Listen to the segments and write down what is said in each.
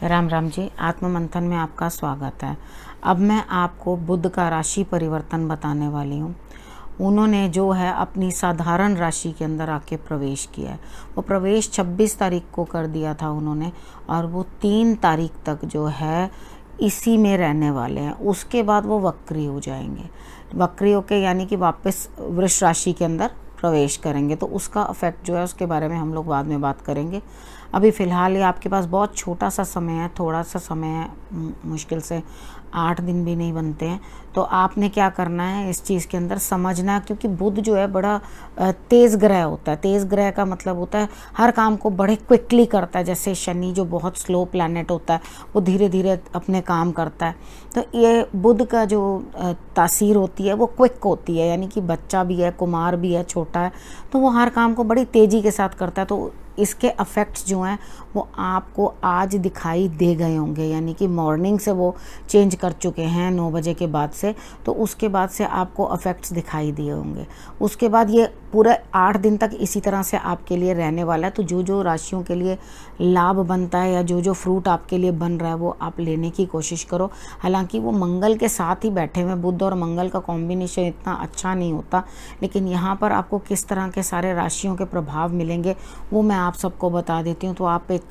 राम राम जी, आत्म मंथन में आपका स्वागत है। अब मैं आपको बुध का राशि परिवर्तन बताने वाली हूँ। उन्होंने जो है अपनी साधारण राशि के अंदर आके प्रवेश किया है। वो प्रवेश 26 तारीख को कर दिया था उन्होंने, और वो 3 तारीख तक जो है इसी में रहने वाले हैं। उसके बाद वो वक्री हो जाएंगे। वक्री होके यानी कि वापस वृष राशि के अंदर प्रवेश करेंगे। तो उसका इफेक्ट जो है उसके बारे में हम लोग बाद में बात करेंगे। अभी फ़िलहाल ये आपके पास बहुत छोटा सा समय है, थोड़ा सा समय है, मुश्किल से 8 दिन भी नहीं बनते हैं। तो आपने क्या करना है इस चीज़ के अंदर समझना है, क्योंकि बुध जो है बड़ा तेज़ ग्रह होता है। तेज़ ग्रह का मतलब होता है हर काम को बड़े क्विकली करता है। जैसे शनि जो बहुत स्लो प्लैनेट होता है, वो धीरे धीरे अपने काम करता है। तो ये बुध का जो तासीर होती है वो क्विक होती है, यानी कि बच्चा भी है, कुमार भी है, छोटा है, तो वो हर काम को बड़ी तेज़ी के साथ करता है। तो इसके अफेक्ट्स जो हैं वो आपको आज दिखाई दे गए होंगे, यानी कि मॉर्निंग से वो चेंज कर चुके हैं 9 बजे के बाद से। तो उसके बाद से आपको अफेक्ट्स दिखाई दिए होंगे। उसके बाद ये पूरे 8 दिन तक इसी तरह से आपके लिए रहने वाला है। तो जो जो राशियों के लिए लाभ बनता है या जो जो फ्रूट आपके लिए बन रहा है वो आप लेने की कोशिश करो। हालांकि वो मंगल के साथ ही बैठे हुए, बुध और मंगल का कॉम्बिनेशन इतना अच्छा नहीं होता, लेकिन यहाँ पर आपको किस तरह के सारे राशियों के प्रभाव मिलेंगे वो मैं आप सबको बता देती हूँ। तो आप एक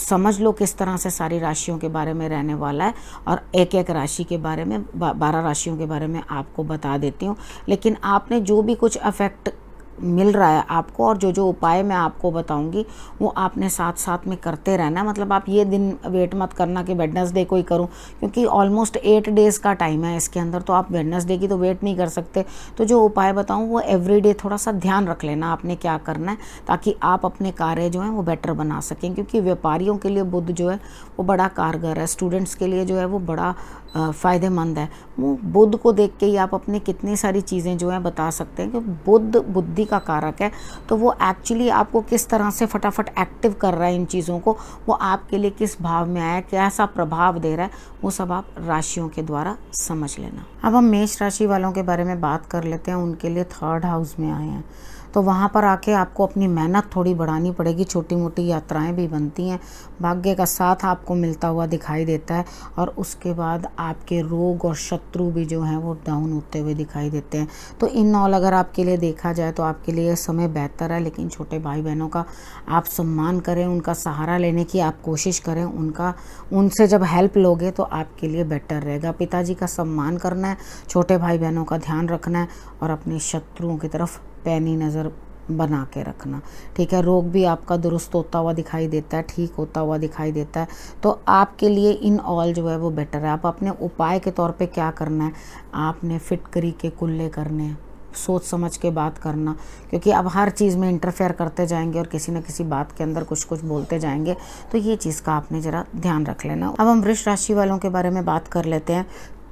समझ लो किस तरह से सारी राशियों के बारे में रहने वाला है, और एक एक राशि के बारे में 12 राशियों के बारे में आपको बता देती हूँ। लेकिन आपने जो भी कुछ अफेक्ट मिल रहा है आपको, और जो जो उपाय मैं आपको बताऊंगी वो आपने साथ साथ में करते रहना। मतलब आप ये दिन वेट मत करना कि वेडनेसडे को ही करूं, क्योंकि ऑलमोस्ट 8 डेज़ का टाइम है इसके अंदर। तो आप वेडनेसडे की तो वेट नहीं कर सकते। तो जो उपाय बताऊं वो एवरीडे थोड़ा सा ध्यान रख लेना आपने क्या करना है, ताकि आप अपने कार्य जो हैं वो बेटर बना सकें। क्योंकि व्यापारियों के लिए बुध जो है वो बड़ा कारगर है, स्टूडेंट्स के लिए जो है वो बड़ा फ़ायदेमंद है। वो बुध को देख के ही आप अपनी कितनी सारी चीज़ें जो हैं बता सकते हैं कि बुध बुद्धि का कारक है। तो वो एक्चुअली आपको किस तरह से फटाफट एक्टिव कर रहा है इन चीज़ों को, वो आपके लिए किस भाव में आया, कैसा प्रभाव दे रहा है, वो सब आप राशियों के द्वारा समझ लेना। अब हम मेष राशि वालों के बारे में बात कर लेते हैं। उनके लिए 3rd हाउस में आए हैं, तो वहाँ पर आके आपको अपनी मेहनत थोड़ी बढ़ानी पड़ेगी। छोटी मोटी यात्राएं भी बनती हैं, भाग्य का साथ आपको मिलता हुआ दिखाई देता है। और उसके बाद आपके रोग और शत्रु भी जो हैं वो डाउन होते हुए दिखाई देते हैं। तो इन ऑल अगर आपके लिए देखा जाए तो आपके लिए समय बेहतर है। लेकिन छोटे भाई बहनों का आप सम्मान करें, उनका सहारा लेने की आप कोशिश करें, उनसे जब हेल्प लोगे तो आपके लिए बेटर रहेगा। पिताजी का सम्मान करना है, छोटे भाई बहनों का ध्यान रखना है, और अपने शत्रुओं की तरफ पैनी नज़र बना के रखना। ठीक है, रोग भी आपका दुरुस्त होता हुआ दिखाई देता है, ठीक होता हुआ दिखाई देता है। तो आपके लिए इन ऑल जो है वो बेटर है। आप अपने उपाय के तौर पे क्या करना है, आपने फिटकरी के कुल्ले करने हैं, सोच समझ के बात करना, क्योंकि अब हर चीज़ में इंटरफेयर करते जाएंगे और किसी न किसी बात के अंदर कुछ कुछ बोलते जाएंगे। तो ये चीज़ का आपने ज़रा ध्यान रख लेना। अब हम वृष राशि वालों के बारे में बात कर लेते हैं।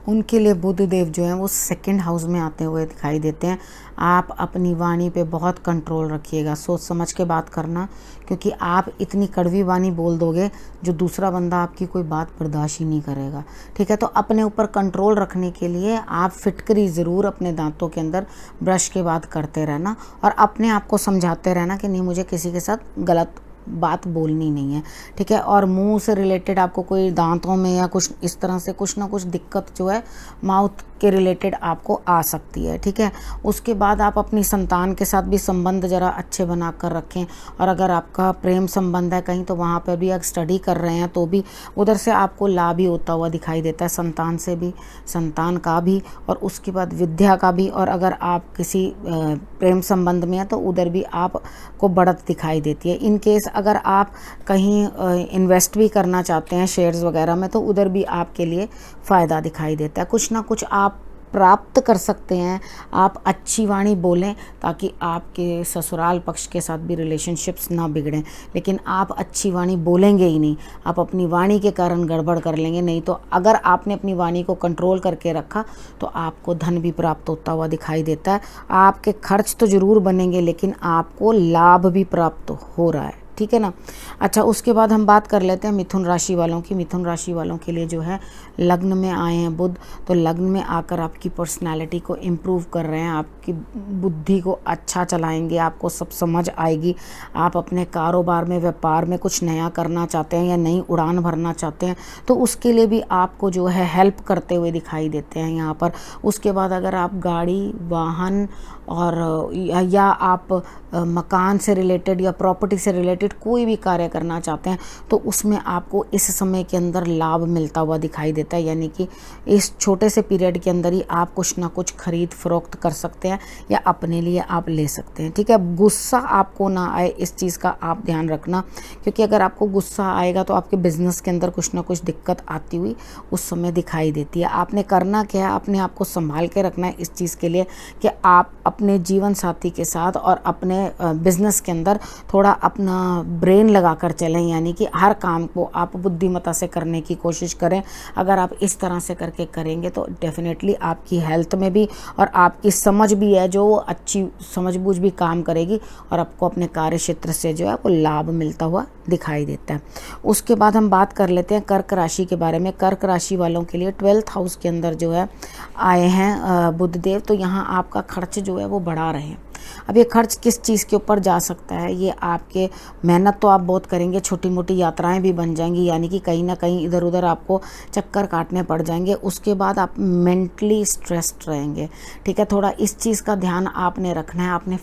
उनके लिए बुध देव जो हैं वो 2nd हाउस में आते हुए दिखाई देते हैं। आप अपनी वाणी पे बहुत कंट्रोल रखिएगा, सोच समझ के बात करना, क्योंकि आप इतनी कड़वी वाणी बोल दोगे जो दूसरा बंदा आपकी कोई बात बर्दाश्त ही नहीं करेगा। ठीक है, तो अपने ऊपर कंट्रोल रखने के लिए आप फिटकरी ज़रूर अपने दांतों के अंदर ब्रश के बाद करते रहना, और अपने आप को समझाते रहना कि नहीं, मुझे किसी के साथ गलत बात बोलनी नहीं है। ठीक है, और मुंह से रिलेटेड आपको कोई दांतों में या कुछ इस तरह से कुछ ना कुछ दिक्कत जो है माउथ के रिलेटेड आपको आ सकती है। ठीक है, उसके बाद आप अपनी संतान के साथ भी संबंध ज़रा अच्छे बना कर रखें। और अगर आपका प्रेम संबंध है कहीं, तो वहाँ पर भी आप स्टडी कर रहे हैं तो भी उधर से आपको लाभ ही होता हुआ दिखाई देता है, संतान से भी, संतान का भी, और उसके बाद विद्या का भी। और अगर आप किसी प्रेम संबंध में हैं तो उधर भी आपको बढ़त दिखाई देती है। इन केस अगर आप कहीं इन्वेस्ट भी करना चाहते हैं शेयर्स वगैरह में, तो उधर भी आपके लिए फ़ायदा दिखाई देता है। कुछ ना कुछ आप प्राप्त कर सकते हैं। आप अच्छी वाणी बोलें ताकि आपके ससुराल पक्ष के साथ भी रिलेशनशिप्स ना बिगड़ें। लेकिन आप अच्छी वाणी बोलेंगे ही नहीं, आप अपनी वाणी के कारण गड़बड़ कर लेंगे। नहीं तो अगर आपने अपनी वाणी को कंट्रोल करके रखा तो आपको धन भी प्राप्त होता हुआ दिखाई देता है। आपके खर्च तो ज़रूर बनेंगे, लेकिन आपको लाभ भी प्राप्त हो रहा है। ठीक है ना। अच्छा, उसके बाद हम बात कर लेते हैं मिथुन राशि वालों की। मिथुन राशि वालों के लिए जो है लग्न में आए हैं बुध, तो लग्न में आकर आपकी पर्सनालिटी को इम्प्रूव कर रहे हैं, आपकी बुद्धि को अच्छा चलाएंगे, आपको सब समझ आएगी। आप अपने कारोबार में, व्यापार में कुछ नया करना चाहते हैं या नई उड़ान भरना चाहते हैं तो उसके लिए भी आपको जो है हेल्प करते हुए दिखाई देते हैं यहाँ पर। उसके बाद अगर आप गाड़ी, वाहन और या आप मकान से रिलेटेड या प्रॉपर्टी से रिलेटेड कोई भी कार्य करना चाहते हैं तो उसमें आपको इस समय के अंदर लाभ मिलता हुआ दिखाई देता है। यानी कि इस छोटे से पीरियड के अंदर ही आप कुछ ना कुछ खरीद फरोख्त कर सकते हैं या अपने लिए आप ले सकते हैं, ठीक है। गुस्सा आपको ना आए, इस चीज़ का आप ध्यान रखना, क्योंकि अगर आपको गुस्सा आएगा तो आपके बिजनेस के अंदर कुछ ना कुछ दिक्कत आती हुई उस समय दिखाई देती है। आपने करना क्या है, अपने आप को संभाल के रखना है इस चीज़ के लिए कि आप अपने जीवन साथी के साथ और अपने बिजनेस के अंदर थोड़ा अपना ब्रेन लगा कर चलें, यानी कि हर काम को आप बुद्धिमत्ता से करने की कोशिश करें। अगर आप इस तरह से करके करेंगे तो डेफिनेटली आपकी हेल्थ में भी और आपकी समझ भी है जो अच्छी समझबूझ भी काम करेगी और आपको अपने कार्य क्षेत्र से जो है वो लाभ मिलता हुआ दिखाई देता है। उसके बाद हम बात कर लेते हैं कर्क राशि के बारे में। कर्क राशि वालों के लिए 12th हाउस के अंदर जो है आए हैं बुध देव, तो यहाँ आपका खर्च जो है वो बढ़ा रहे हैं। अब ये खर्च किस चीज़ के ऊपर जा सकता है, ये आपके मेहनत तो आप बहुत करेंगे, छोटी मोटी यात्राएं भी बन जाएंगी, यानी कि कहीं ना कहीं इधर उधर आपको चक्कर काटने पड़ जाएंगे। उसके बाद आप मेंटली स्ट्रेस्ड रहेंगे, ठीक है। थोड़ा इस चीज़ का ध्यान आपने रखना है। आपने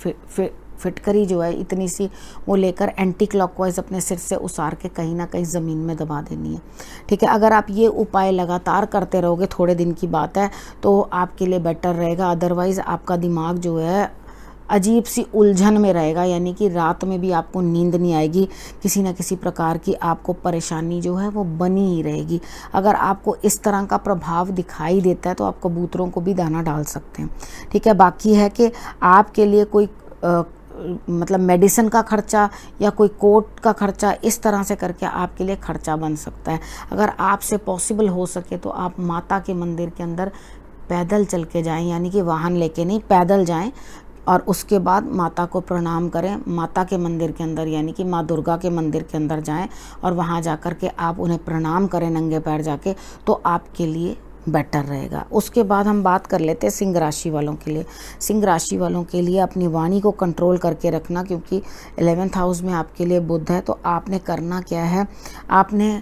फिटकरी जो है इतनी सी वो लेकर एंटी क्लॉकवाइज अपने सिर से उसार के कहीं ना कहीं ज़मीन में दबा देनी है, ठीक है। अगर आप ये उपाय लगातार करते रहोगे, थोड़े दिन की बात है, तो आपके लिए बेटर रहेगा। अदरवाइज़ आपका दिमाग जो है अजीब सी उलझन में रहेगा, यानी कि रात में भी आपको नींद नहीं आएगी, किसी न किसी प्रकार की आपको परेशानी जो है वो बनी ही रहेगी। अगर आपको इस तरह का प्रभाव दिखाई देता है तो आप कबूतरों को भी दाना डाल सकते हैं, ठीक है। बाकी है कि आपके लिए कोई मतलब मेडिसिन का खर्चा या कोई कोट का खर्चा, इस तरह से करके आपके लिए खर्चा बन सकता है। अगर आपसे पॉसिबल हो सके तो आप माता के मंदिर के अंदर पैदल चल के जाएं, यानी कि वाहन लेके नहीं, पैदल जाएं और उसके बाद माता को प्रणाम करें। माता के मंदिर के अंदर, यानी कि माँ दुर्गा के मंदिर के अंदर जाएं और वहाँ जाकर के आप उन्हें प्रणाम करें नंगे पैर जाके, तो आपके लिए बेटर रहेगा। उसके बाद हम बात कर लेते हैं सिंह राशि वालों के लिए। सिंह राशि वालों के लिए अपनी वाणी को कंट्रोल करके रखना, क्योंकि 11th हाउस में आपके लिए बुध है। तो आपने करना क्या है, आपने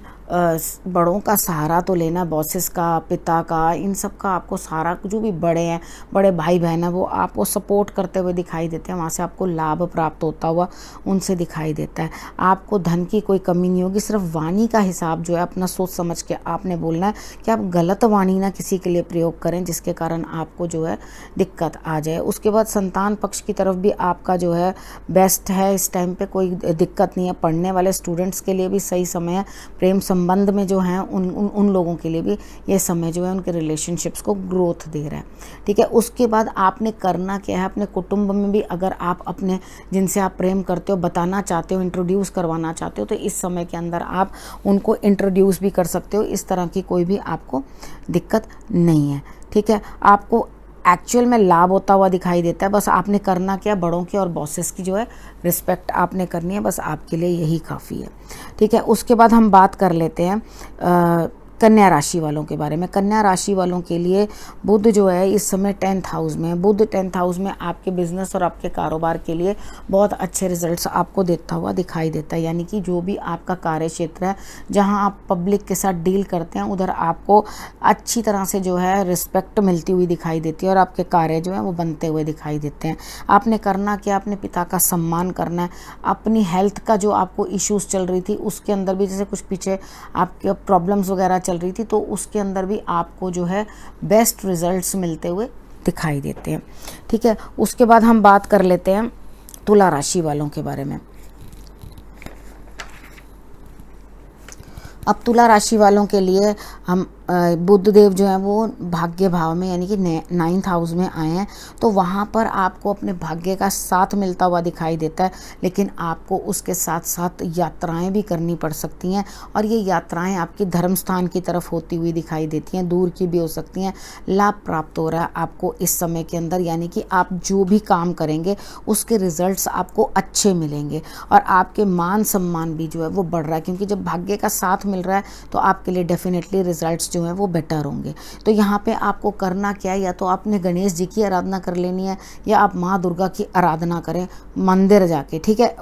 बड़ों का सहारा तो लेना, बॉसेस का, पिता का, इन सब का आपको सहारा, जो भी बड़े हैं, बड़े भाई बहन हैं, वो आपको सपोर्ट करते हुए दिखाई देते हैं, वहाँ से आपको लाभ प्राप्त होता हुआ उनसे दिखाई देता है। आपको धन की कोई कमी नहीं होगी। सिर्फ वाणी का हिसाब जो है अपना सोच समझ के आपने बोलना है कि आप गलत वाणी ना किसी के लिए प्रयोग करें जिसके कारण आपको जो है दिक्कत आ जाए। उसके बाद संतान पक्ष की तरफ भी आपका जो है बेस्ट है, इस टाइम पे कोई दिक्कत नहीं है। पढ़ने वाले स्टूडेंट्स के लिए भी सही समय है। प्रेम संबंध में जो हैं उन लोगों के लिए भी ये समय जो है उनके रिलेशनशिप्स को ग्रोथ दे रहा है, ठीक है। उसके बाद आपने करना क्या है, अपने कुटुंब में भी अगर आप अपने जिनसे आप प्रेम करते हो बताना चाहते हो, इंट्रोड्यूस करवाना चाहते हो, तो इस समय के अंदर आप उनको इंट्रोड्यूस भी कर सकते हो। इस तरह की कोई भी आपको दिक्कत नहीं है, ठीक है। आपको एक्चुअल में लाभ होता हुआ दिखाई देता है। बस आपने करना क्या, बड़ों की और बॉसेस की जो है रिस्पेक्ट आपने करनी है, बस आपके लिए यही काफ़ी है, ठीक है। उसके बाद हम बात कर लेते हैं कन्या राशि वालों के बारे में। कन्या राशि वालों के लिए बुध जो है इस समय 10th हाउस में है। बुध 10th हाउस में आपके बिजनेस और आपके कारोबार के लिए बहुत अच्छे रिजल्ट्स आपको देता हुआ दिखाई देता है, यानी कि जो भी आपका कार्य क्षेत्र है, जहां आप पब्लिक के साथ डील करते हैं, उधर आपको अच्छी तरह से जो है रिस्पेक्ट मिलती हुई दिखाई देती है और आपके कार्य जो है वो बनते हुए दिखाई देते हैं। आपने करना क्या, अपने पिता का सम्मान करना है। अपनी हेल्थ का जो आपको इश्यूज़ चल रही थी उसके अंदर भी, जैसे कुछ पीछे आपके प्रॉब्लम्स वगैरह चल रही थी, तो उसके अंदर भी आपको जो है बेस्ट रिजल्ट्स मिलते हुए दिखाई देते हैं, ठीक है। उसके बाद हम बात कर लेते हैं तुला राशि वालों के बारे में। अब तुला राशि वालों के लिए हम बुध देव जो है वो भाग्य भाव में यानी कि 9th हाउस में आए हैं, तो वहाँ पर आपको अपने भाग्य का साथ मिलता हुआ दिखाई देता है। लेकिन आपको उसके साथ साथ यात्राएं भी करनी पड़ सकती हैं, और ये यात्राएं आपकी धर्म स्थान की तरफ होती हुई दिखाई देती हैं, दूर की भी हो सकती हैं। लाभ प्राप्त हो रहा है आपको इस समय के अंदर, यानी कि आप जो भी काम करेंगे उसके रिजल्ट्स आपको अच्छे मिलेंगे, और आपके मान सम्मान भी जो है वो बढ़ रहा है, क्योंकि जब भाग्य का साथ मिल रहा है तो आपके लिए डेफिनेटली रिजल्ट्स जो हैं वो बेटर होंगे। तो यहाँ पे आपको करना क्या है, या तो आपने गणेश जी की आराधना कर लेनी है, या आप माँ दुर्गा की आराधना करें मंदिर जाके, ठीक है,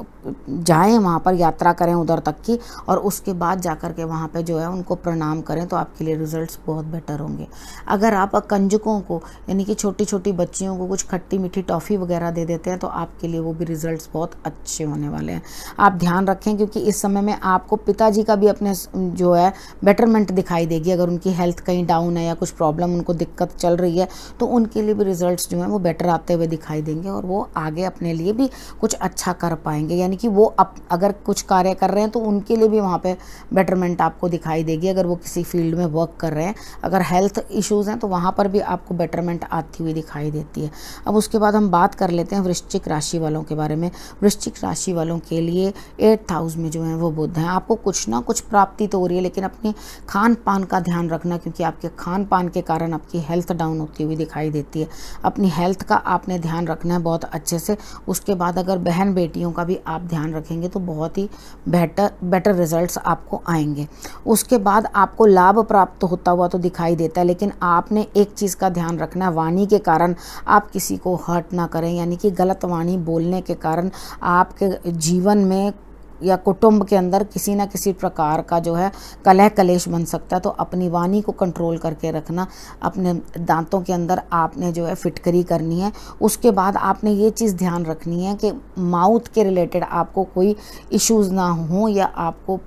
जाएं वहाँ पर, यात्रा करें उधर तक की, और उसके बाद जाकर के वहाँ पे जो है उनको प्रणाम करें, तो आपके लिए रिजल्ट्स बहुत बेटर होंगे। अगर आप कंजकों को यानी कि छोटी छोटी बच्चियों को कुछ खट्टी मीठी टॉफ़ी वगैरह दे देते हैं, तो आपके लिए वो भी रिजल्ट्स बहुत अच्छे होने वाले हैं। आप ध्यान रखें, क्योंकि इस समय में आपको पिताजी का भी अपने जो है बेटरमेंट दिखाई देगी। अगर उनकी हेल्थ कहीं डाउन है या कुछ प्रॉब्लम उनको दिक्कत चल रही है, तो उनके लिए भी रिजल्ट्स जो हैं वो बेटर आते हुए दिखाई देंगे, और वो आगे अपने लिए भी कुछ अच्छा कर पाएंगे। यानी कि वो अगर कुछ कार्य कर रहे हैं तो उनके लिए भी वहाँ पे बेटरमेंट आपको दिखाई देगी। अगर वो किसी फील्ड में वर्क कर रहे हैं, अगर हेल्थ इश्यूज़ हैं, तो वहाँ पर भी आपको बेटरमेंट आती हुई दिखाई देती है। अब उसके बाद हम बात कर लेते हैं वृश्चिक राशि वालों के बारे में। वृश्चिक राशि वालों के लिए 8th हाउस में जो है वो बुध हैं। आपको कुछ ना कुछ प्राप्ति तो हो रही है, लेकिन अपने खान पान का ध्यान रखना, क्योंकि आपके खान पान के कारण आपकी हेल्थ डाउन होती हुई दिखाई देती है। अपनी हेल्थ का आपने ध्यान रखना है बहुत अच्छे से। उसके बाद अगर बहन बेटियों का भी आप ध्यान रखेंगे तो बहुत ही बेटर रिजल्ट्स आपको आएंगे। उसके बाद आपको लाभ प्राप्त होता हुआ तो दिखाई देता है, लेकिन आपने एक चीज़ का ध्यान रखना है, वाणी के कारण आप किसी को हर्ट ना करें, यानी कि गलत वाणी बोलने के कारण आपके जीवन में या कुटुंब के अंदर किसी न किसी प्रकार का जो है कलह कलेश बन सकता है। तो अपनी वाणी को कंट्रोल करके रखना। अपने दांतों के अंदर आपने जो है फिटकरी करनी है। उसके बाद आपने ये चीज़ ध्यान रखनी है कि माउथ के रिलेटेड आपको कोई इश्यूज़ ना हो, या आपको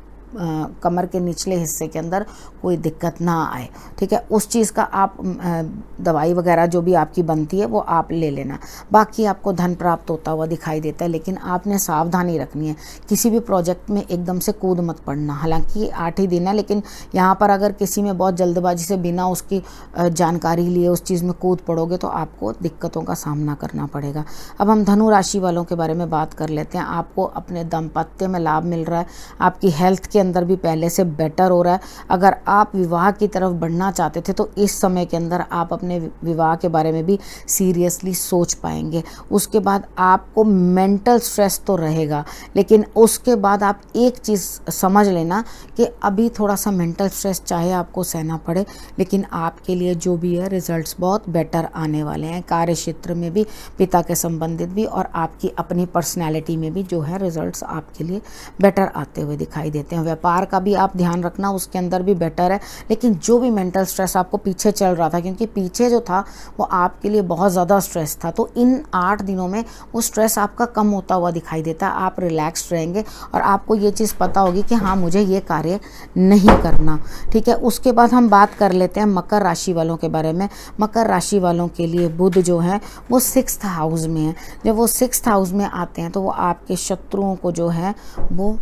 कमर के निचले हिस्से के अंदर कोई दिक्कत ना आए, ठीक है। उस चीज़ का आप दवाई वगैरह जो भी आपकी बनती है वो आप ले लेना। बाकी आपको धन प्राप्त होता हुआ दिखाई देता है, लेकिन आपने सावधानी रखनी है। किसी भी प्रोजेक्ट में एकदम से कूद मत पड़ना। हालांकि 8 ही दिन है, लेकिन यहाँ पर अगर किसी में बहुत जल्दबाजी से बिना उसकी जानकारी लिए उस चीज़ में कूद पड़ोगे तो आपको दिक्कतों का सामना करना पड़ेगा। अब हम धनु राशि वालों के बारे में बात कर लेते हैं। आपको अपने दाम्पत्य में लाभ मिल रहा है, आपकी हेल्थ के अंदर भी पहले से बेटर हो रहा है। अगर आप विवाह की तरफ बढ़ना चाहते थे तो इस समय के अंदर आप अपने विवाह के बारे में भी सीरियसली सोच पाएंगे। उसके बाद आपको मेंटल स्ट्रेस तो रहेगा, लेकिन उसके बाद आप एक चीज़ समझ लेना कि अभी थोड़ा सा मेंटल स्ट्रेस चाहे आपको सहना पड़े, लेकिन आपके लिए जो भी है रिजल्ट्स बहुत बेटर आने वाले हैं। कार्य क्षेत्र में भी, पिता के संबंधित भी, और आपकी अपनी पर्सनैलिटी में भी जो है रिजल्ट्स आपके लिए बेटर आते हुए दिखाई देते हैं। व्यापार का भी आप ध्यान रखना, उसके अंदर भी बेटर है। लेकिन जो भी मेंटल स्ट्रेस आपको पीछे चल रहा था, क्योंकि पीछे जो था वो आपके लिए बहुत ज़्यादा स्ट्रेस था, तो इन 8 दिनों में वो स्ट्रेस आपका कम होता हुआ दिखाई देता है। आप रिलैक्स रहेंगे और आपको ये चीज़ पता होगी कि हाँ, मुझे ये कार्य नहीं करना, ठीक है। उसके बाद हम बात कर लेते हैं मकर राशि वालों के बारे में। मकर राशि वालों के लिए बुध जो है वो 6th हाउस में है। जब वो 6th हाउस में आते हैं तो वो आपके शत्रुओं को जो है वो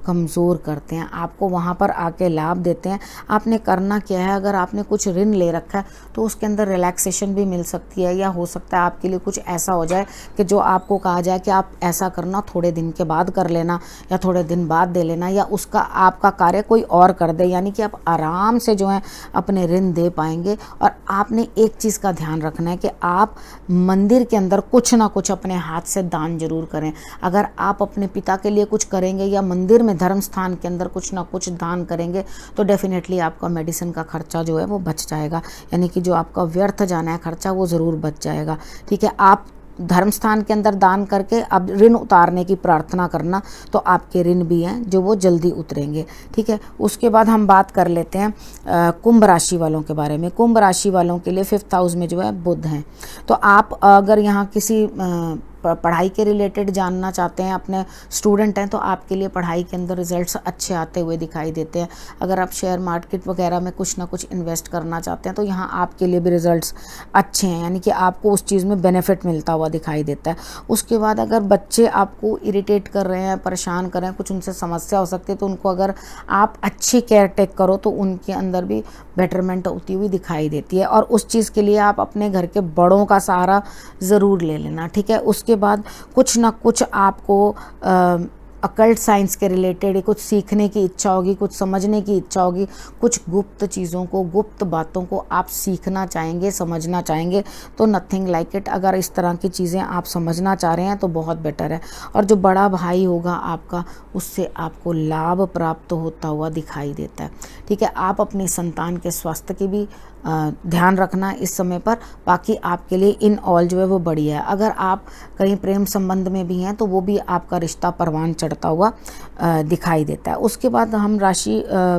कमज़ोर करते हैं, आपको वहाँ पर आके लाभ देते हैं। आपने करना क्या है, अगर आपने कुछ ऋण ले रखा है तो उसके अंदर रिलैक्सेशन भी मिल सकती है, या हो सकता है आपके लिए कुछ ऐसा हो जाए कि जो आपको कहा जाए कि आप ऐसा करना, थोड़े दिन के बाद कर लेना या थोड़े दिन बाद दे लेना, या उसका आपका कार्य कोई और कर दे, यानी कि आप आराम से जो है अपने ऋण दे पाएंगे। और आपने एक चीज़ का ध्यान रखना है कि आप मंदिर के अंदर कुछ ना कुछ अपने हाथ से दान जरूर करें। अगर आप अपने पिता के लिए कुछ करेंगे या मंदिर धर्म स्थान के अंदर कुछ ना कुछ दान करेंगे तो डेफिनेटली आपका मेडिसिन का खर्चा जो है वो बच जाएगा, यानी कि जो आपका व्यर्थ जाना है खर्चा वो ज़रूर बच जाएगा, ठीक है। आप धर्म स्थान के अंदर दान करके अब ऋण उतारने की प्रार्थना करना, तो आपके ऋण भी हैं जो वो जल्दी उतरेंगे, ठीक है। उसके बाद हम बात कर लेते हैं कुंभ राशि वालों के बारे में। कुंभ राशि वालों के लिए 5th हाउस में जो है बुध हैं। तो आप अगर यहाँ किसी पढ़ाई के रिलेटेड जानना चाहते हैं, अपने स्टूडेंट हैं, तो आपके लिए पढ़ाई के अंदर रिजल्ट्स अच्छे आते हुए दिखाई देते हैं। अगर आप शेयर मार्केट वगैरह में कुछ ना कुछ इन्वेस्ट करना चाहते हैं तो यहाँ आपके लिए भी रिजल्ट्स अच्छे हैं, यानी कि आपको उस चीज़ में बेनिफिट मिलता हुआ दिखाई देता है। उसके बाद अगर बच्चे आपको इरिटेट कर रहे हैं, परेशान कर रहे हैं, कुछ उनसे समस्या हो सकती है, तो उनको अगर आप अच्छी केयर टेक करो तो उनके अंदर भी बेटरमेंट होती हुई दिखाई देती है। और उस चीज़ के लिए आप अपने घर के बड़ों का सहारा ज़रूर ले लेना, ठीक है। उसके बाद कुछ ना कुछ आपको अकल्ट साइंस के रिलेटेड कुछ सीखने की इच्छा होगी, कुछ समझने की इच्छा होगी, कुछ गुप्त चीज़ों को, गुप्त बातों को आप सीखना चाहेंगे, समझना चाहेंगे, तो नथिंग लाइक इट। अगर इस तरह की चीज़ें आप समझना चाह रहे हैं तो बहुत बेटर है। और जो बड़ा भाई होगा आपका, उससे आपको लाभ प्राप्त होता हुआ दिखाई देता है, ठीक है। आप अपनी संतान के स्वास्थ्य की भी ध्यान रखना इस समय पर। बाकी आपके लिए इन ऑल जो है वो बढ़िया है। अगर आप कहीं प्रेम संबंध में भी हैं तो वो भी आपका रिश्ता परवान चढ़ता हुआ दिखाई देता है। उसके बाद हम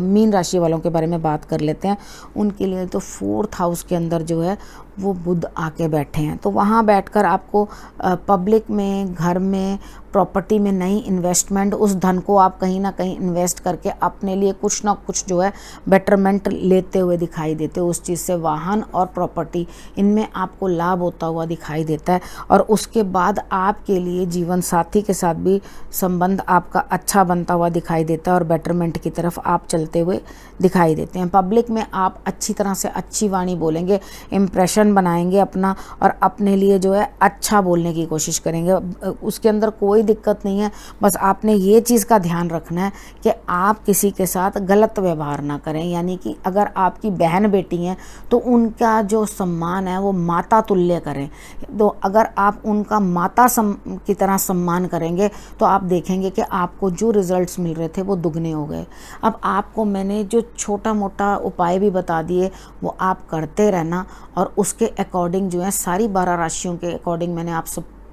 मीन राशि वालों के बारे में बात कर लेते हैं। उनके लिए तो 4th हाउस के अंदर जो है वो बुध आके बैठे हैं, तो वहाँ बैठकर आपको पब्लिक में, घर में, प्रॉपर्टी में नई इन्वेस्टमेंट, उस धन को आप कहीं ना कहीं इन्वेस्ट करके अपने लिए कुछ ना कुछ जो है बेटरमेंट लेते हुए दिखाई देते हो। उस चीज़ से वाहन और प्रॉपर्टी, इनमें आपको लाभ होता हुआ दिखाई देता है। और उसके बाद आपके लिए जीवन साथी के साथ भी संबंध आपका अच्छा बनता हुआ दिखाई देता है और बेटरमेंट की तरफ आप चलते हुए दिखाई देते हैं। पब्लिक में आप अच्छी तरह से अच्छी वाणी बोलेंगे, इम्प्रेशन बनाएंगे अपना, और अपने लिए जो है अच्छा बोलने की कोशिश करेंगे। उसके अंदर कोई दिक्कत नहीं है, बस आपने ये चीज़ का ध्यान रखना है कि आप किसी के साथ गलत व्यवहार ना करें। यानी कि अगर आपकी बहन बेटी हैं तो उनका जो सम्मान है वो माता तुल्य करें। तो अगर आप उनका माता की तरह सम्मान करेंगे तो आप देखेंगे कि आपको जो रिजल्ट्स मिल रहे थे वो दुगने हो गए। अब आपको मैंने जो छोटा मोटा उपाय भी बता दिए वो आप करते रहना, और उसके अकॉर्डिंग जो है सारी 12 राशियों के अकॉर्डिंग मैंने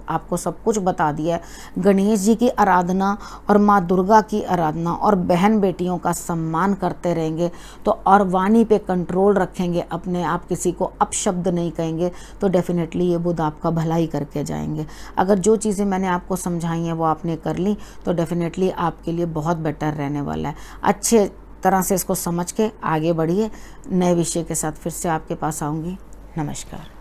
आपको सब कुछ बता दिया है। गणेश जी की आराधना और माँ दुर्गा की आराधना और बहन बेटियों का सम्मान करते रहेंगे तो, और वाणी पे कंट्रोल रखेंगे अपने, आप किसी को अपशब्द नहीं कहेंगे, तो डेफिनेटली ये बुध आपका भलाई करके जाएंगे। अगर जो चीज़ें मैंने आपको समझाई हैं वो आपने कर ली तो डेफिनेटली आपके लिए बहुत बेटर रहने वाला है। अच्छे तरह से इसको समझ के आगे बढ़िए। नए विषय के साथ फिर से आपके पास आऊँगी। नमस्कार।